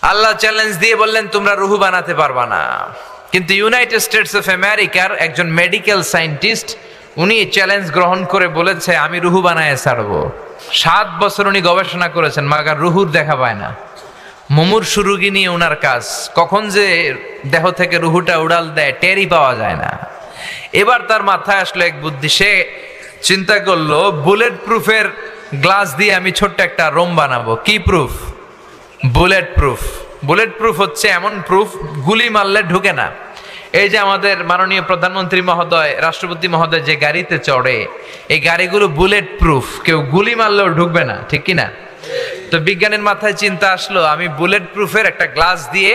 আল্লাহ challenge দিয়ে বললেন তোমরা রুহু বানাতে পারবা না। কিন্তু ইউনাইটেড স্টেটস অফ আমেরিকার একজন মেডিকেল সায়েন্টিস্ট উনি চ্যালেঞ্জ গ্রহণ করে বলেছে আমি রুহু বানায় ছাড়বো। 7 বছর উনি গবেষণা করেছেন, মাগার রুহুর দেখা পায় না। মুমূর্ষু রোগী নিয়ে ওনার কাজ, কখন যে দেহ থেকে রুহুটা উড়াল দেয় টেরই পাওয়া যায় না। এবার তার মাথায় আসলো এক বুদ্ধি, সে চিন্তা করলো বুলেট প্রুফের গ্লাস দিয়ে আমি ছোট্ট একটা রোম বানাবো। কি proof? Bullet proof. Bullet proof হচ্ছে এমন প্রুফ গুলি মারলে ঢুকে না। এই যে আমাদের মাননীয় প্রধানমন্ত্রী মহোদয়, রাষ্ট্রপতি মহোদয় যে গাড়িতে চড়ে, এই গাড়িগুলো বুলেট প্রুফ, কেউ গুলি মারলেও ঢুকবে না, ঠিক কিনা? তো বিজ্ঞানীর মাথায় চিন্তা আসলো আমি বুলেট প্রুফের একটা গ্লাস দিয়ে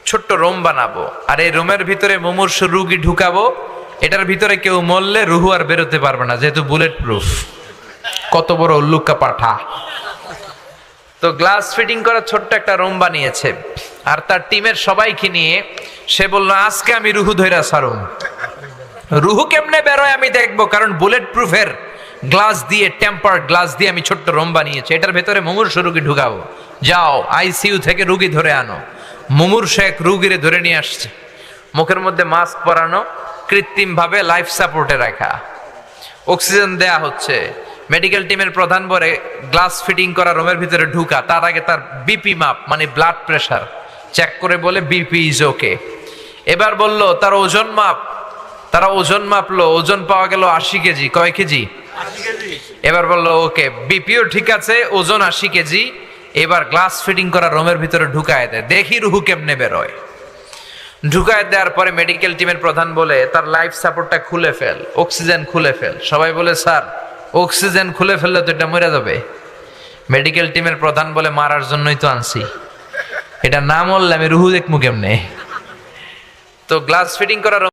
ছোট্ট রোম বানাবো, আর এই রোমের ভিতরে মুমূর্ষু রোগী ঢুকাবো। এটার ভিতরে কেউ মরলে রুহু আর বেরোতে পারবে না, যেহেতু বুলেট প্রুফ। কত বড় উল্লুকা পাঠা! তো গ্লাস ফিটিং করা ছোট্ট একটা রুম বানিয়েছে, আর তার টিমের সবাইকে নিয়ে সে বলল আজকে আমি রুহু ধইরা ছাড়ুম। রুহু কেমনে বেরোয় আমি দেখবো, কারণ বুলেট প্রুফের গ্লাস দিয়ে, টেম্পার্ড গ্লাস দিয়ে আমি ছোট্ট রুম বানিয়েছি, এটার ভেতরে মুমূর্ষু রোগী ঢুকাবো। যাও আইসিইউ থেকে রুগী ধরে আনো। মুমূর্ষু এক রুগীরে ধরে নিয়ে আসছে, মুখের মধ্যে মাস্ক পরানো, কৃত্রিম ভাবে লাইফ সাপোর্টে রাখা, অক্সিজেন দেয়া হচ্ছে। মেডিকেল টিমের প্রধান বলে গ্লাস ফিটিং করা রুমের ভিতরে ঢুকা, তার আগে তার বিপি মাপ মানে ব্লাড প্রেশার চেক করে বলে বিপি ইজ ওকে। এবার বলল তার ওজন মাপ, তারা ওজন মাপলো, ওজন পাওয়া গেল 80 কেজি। কয় কেজি? 80 কেজি। এবার বলল ওকে, বিপিও ঠিক আছে, ওজন 80 কেজি। এবার গ্লাস ফিটিং করা রুমের ভিতরে ঢুকায় দেয়, দেখি রুহু কেমনে বেরোয়। ঢুকায় দেওয়ার পরে মেডিকেল টিমের প্রধান বলে তার লাইফ সাপোর্টটা খুলে ফেল, অক্সিজেন খুলে ফেল। সবাই বলে স্যার অক্সিজেন খুলে ফেললে তো এটা মরে যাবে। মেডিকেল টিমের প্রধান বলে মারার জন্যই তো আনছি, এটা না মরলে আমি রুহু দেখবো কেমনে? তো গ্লাস ফিটিং করার